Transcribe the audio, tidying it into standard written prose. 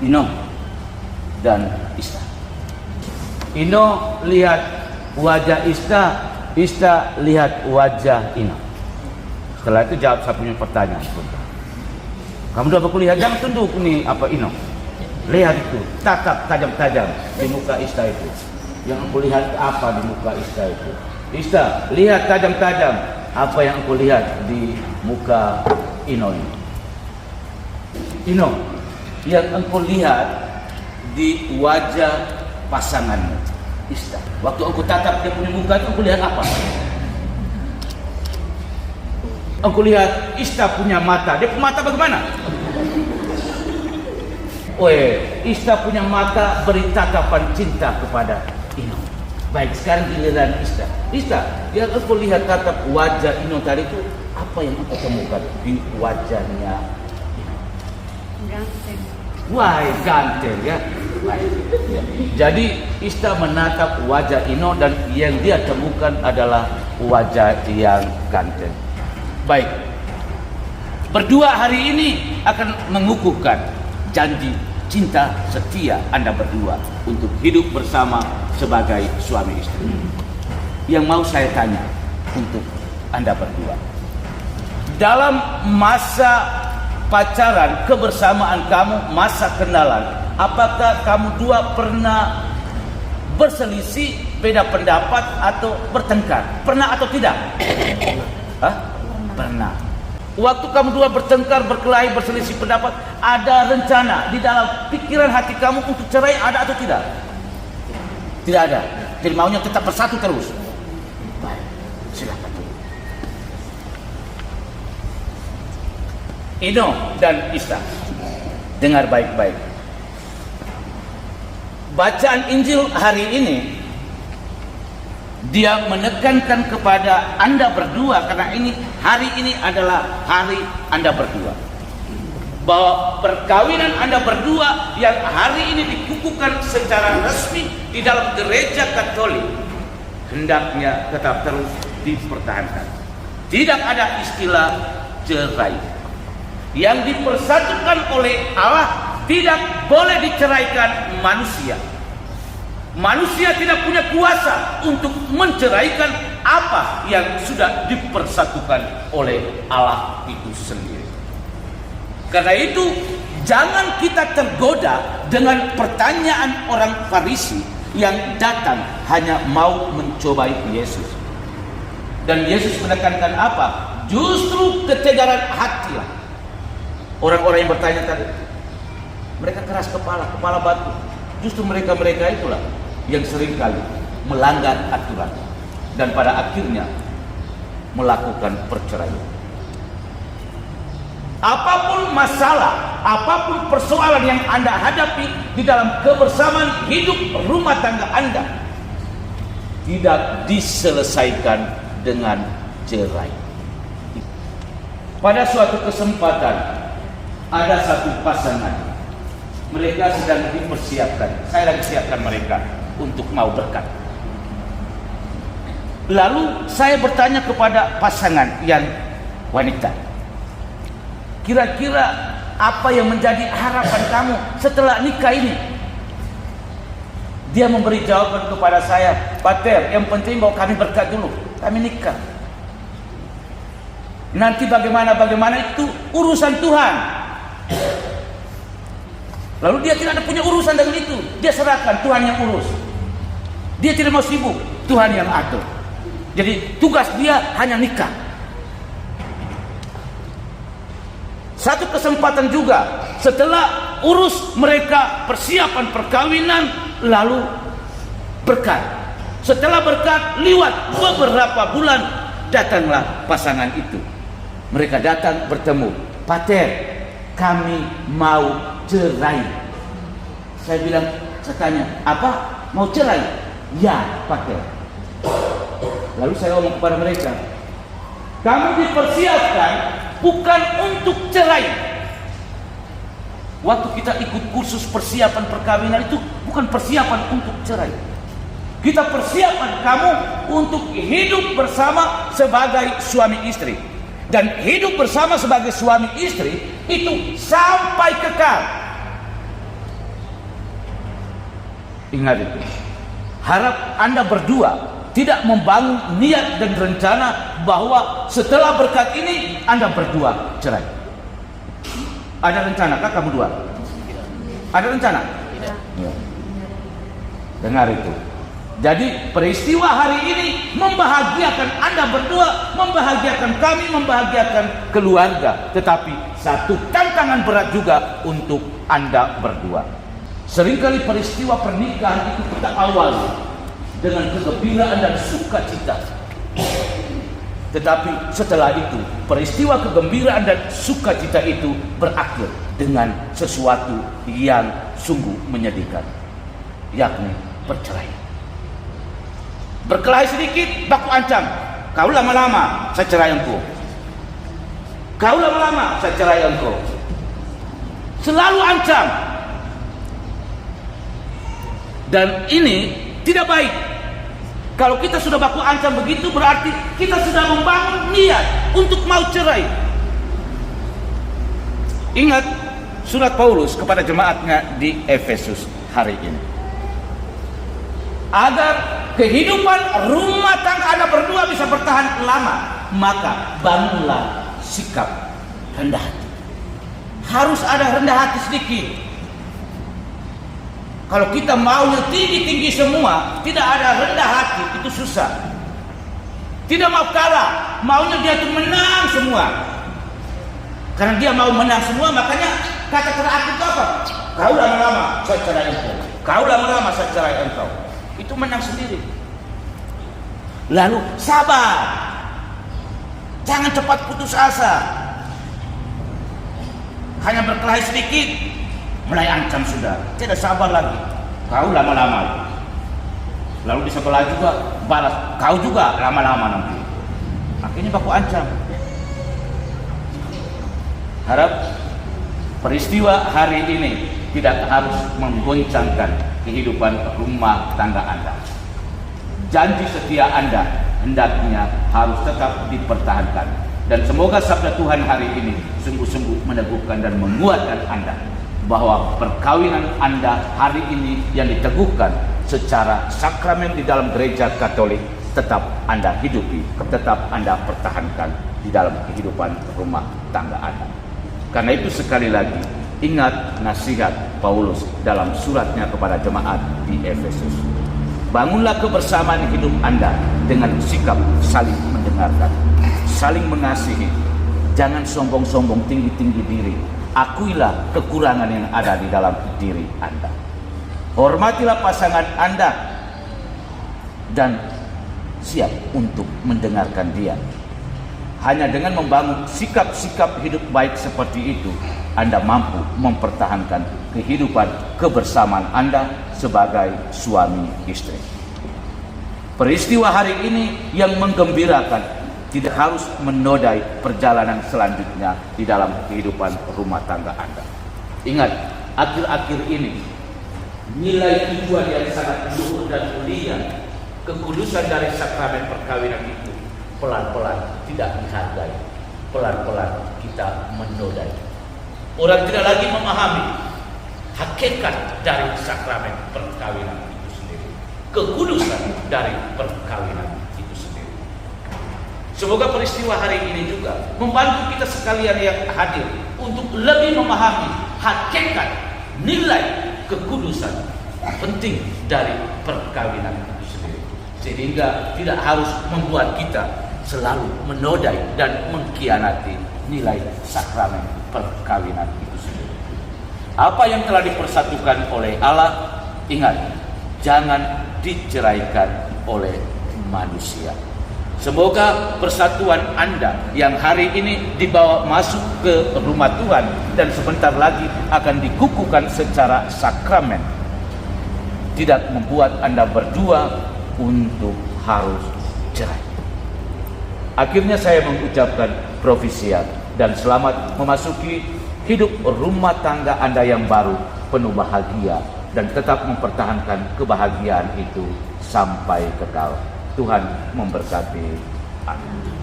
Ino dan Ista. Ino lihat wajah Ista, Ista lihat wajah Ino. Setelah itu jawab saya punya pertanyaan. Kamu udah aku lihat, jangan tunduk nih apa Ino. Lihat itu, tatap tajam-tajam di muka Ista itu. Yang aku lihat apa di muka Ista itu? Ista, lihat tajam-tajam apa yang aku lihat di muka Ino ini. Ino, yang engkau lihat di wajah pasanganmu Ista, waktu engkau tatap dia punya muka itu, engkau lihat apa? Engkau lihat Ista punya mata. Dia punya mata bagaimana? Ista punya mata beri tatapan cinta kepada Ino. Baik, sekarang giliran Ista. Ista, yang engkau lihat tatap wajah Ino tadi itu, apa yang engkau temukan di wajahnya Ino? Ganteng. Wah, ganteng ya. Baik. Ya. Jadi Ista menatap wajah Ino dan yang dia temukan adalah wajah yang ganteng. Baik. Berdua hari ini akan mengukuhkan janji cinta setia Anda berdua untuk hidup bersama sebagai suami istri. Yang mau saya tanya untuk Anda berdua, dalam masa pacaran, kebersamaan kamu, masa kenalan, apakah kamu dua pernah berselisih, beda pendapat atau bertengkar? Pernah atau tidak? Pernah. Waktu kamu dua bertengkar, berkelahi, berselisih pendapat, ada rencana di dalam pikiran hati kamu untuk cerai, ada atau tidak? Tidak ada. Jadi maunya tetap bersatu terus. Baik, silakan. Ino dan Ista, dengar baik-baik. Bacaan Injil hari ini dia menekankan kepada Anda berdua, karena hari ini adalah hari Anda berdua, bahwa perkawinan Anda berdua yang hari ini dikukuhkan secara resmi di dalam gereja Katolik hendaknya tetap terus dipertahankan. Tidak ada istilah cerai. Yang dipersatukan oleh Allah tidak boleh diceraikan manusia. Manusia tidak punya kuasa untuk menceraikan apa yang sudah dipersatukan oleh Allah itu sendiri. Karena itu, jangan kita tergoda dengan pertanyaan orang Farisi yang datang hanya mau mencobai Yesus. Dan Yesus menekankan apa? Justru ketegaran hatilah. Orang-orang yang bertanya tadi, mereka keras kepala, kepala batu. Justru mereka-mereka itulah yang seringkali melanggar aturan dan pada akhirnya melakukan perceraian. Apapun masalah, apapun persoalan yang Anda hadapi di dalam kebersamaan hidup rumah tangga Anda, tidak diselesaikan dengan cerai. Pada suatu kesempatan ada satu pasangan, mereka sedang dipersiapkan. Saya lagi siapkan mereka untuk mau berkat. Lalu saya bertanya kepada pasangan yang wanita, kira-kira apa yang menjadi harapan kamu setelah nikah ini? Dia memberi jawaban kepada saya, Pater, yang penting bahwa kami berkat dulu, kami nikah. Nanti bagaimana itu urusan Tuhan. Lalu dia tidak ada punya urusan dengan itu. Dia serahkan, Tuhan yang urus. Dia tidak mau sibuk, Tuhan yang atur. Jadi tugas dia hanya nikah. Satu kesempatan juga, setelah urus mereka persiapan perkawinan, lalu berkat. Setelah berkat, lewat beberapa bulan, datanglah pasangan itu. Mereka datang bertemu, Pater, kami mau cerai. Saya bilang, saya tanya, apa? Mau cerai? Ya, Pater. Lalu saya ngomong kepada mereka, kamu dipersiapkan bukan untuk cerai. Waktu kita ikut kursus persiapan perkawinan itu bukan persiapan untuk cerai. Kita persiapan kamu untuk hidup bersama sebagai suami istri. Dan hidup bersama sebagai suami istri itu sampai kekal. Ingat itu. Harap Anda berdua tidak membangun niat dan rencana bahwa setelah berkat ini Anda berdua cerai. Ada rencana kah kamu dua? Ada rencana? Tidak. Ya. Dengar itu. Jadi peristiwa hari ini membahagiakan Anda berdua, membahagiakan kami, membahagiakan keluarga. Tetapi satu tantangan berat juga untuk Anda berdua. Seringkali peristiwa pernikahan itu kita awali dengan kegembiraan dan sukacita. Tetapi setelah itu peristiwa kegembiraan dan sukacita itu berakhir dengan sesuatu yang sungguh menyedihkan, yakni perceraian. Berkelahi sedikit baku ancam, kau lama-lama saya cerai engkau. Kau lama-lama saya cerai engkau. Selalu ancam. Dan ini tidak baik. Kalau kita sudah baku ancam begitu, berarti kita sudah membangun niat untuk mau cerai. Ingat surat Paulus kepada jemaatnya di Efesus hari ini. Agar kehidupan rumah tangga Anda berdua bisa bertahan lama, maka bangunlah sikap rendah hati. Harus ada rendah hati sedikit. Kalau kita maunya tinggi-tinggi semua, tidak ada rendah hati, itu susah. Tidak mau kalah, maunya dia itu menang semua. Karena dia mau menang semua, makanya kata terakhir itu apa? Kau lama-lama saya cerai engkau. Kau lama-lama saya cerai engkau. Itu menang sendiri. Lalu sabar. Jangan cepat putus asa. Hanya berkelahi sedikit, mulai ancam sudah. Tidak sabar lagi. Kau lama-lama. Lalu di sebelah juga balas. Kau juga lama-lama nanti. Akhirnya baku ancam. Harap peristiwa hari ini tidak harus menggoncangkan kehidupan rumah tangga Anda. Janji setia Anda hendaknya harus tetap dipertahankan. Dan semoga sabda Tuhan hari ini sungguh-sungguh meneguhkan dan menguatkan Anda bahwa perkawinan Anda hari ini yang diteguhkan secara sakramen di dalam gereja Katolik tetap Anda hidupi, tetap Anda pertahankan di dalam kehidupan rumah tangga Anda. Karena itu sekali lagi ingat nasihat Paulus dalam suratnya kepada jemaat di Efesus. Bangunlah kebersamaan hidup Anda dengan sikap saling mendengarkan, saling mengasihi. Jangan sombong-sombong, tinggi-tinggi diri. Akuilah kekurangan yang ada di dalam diri Anda. Hormatilah pasangan Anda dan siap untuk mendengarkan dia. Hanya dengan membangun sikap-sikap hidup baik seperti itu, Anda mampu mempertahankan kehidupan kebersamaan Anda sebagai suami istri. Peristiwa hari ini yang menggembirakan tidak harus menodai perjalanan selanjutnya di dalam kehidupan rumah tangga Anda. Ingat, akhir-akhir ini nilai tujuan yang sangat luhur dan mulia, kekudusan dari sakramen perkawinan itu pelan-pelan tidak dihargai, pelan-pelan kita menodai. Orang tidak lagi memahami hakikat dari sakramen perkawinan itu sendiri, kekudusan dari perkawinan itu sendiri. Semoga peristiwa hari ini juga membantu kita sekalian yang hadir untuk lebih memahami hakikat nilai kekudusan penting dari perkawinan itu sendiri, sehingga tidak harus membuat kita selalu menodai dan mengkhianati nilai sakramen perkawinan itu sendiri. Apa yang telah dipersatukan oleh Allah, ingat, jangan diceraikan oleh manusia. Semoga persatuan Anda yang hari ini dibawa masuk ke rumah Tuhan dan sebentar lagi akan dikukuhkan secara sakramen tidak membuat Anda berdua untuk harus cerai. Akhirnya saya mengucapkan profisiat dan selamat memasuki hidup rumah tangga Anda yang baru penuh bahagia dan tetap mempertahankan kebahagiaan itu sampai kekal. Tuhan memberkati Anda.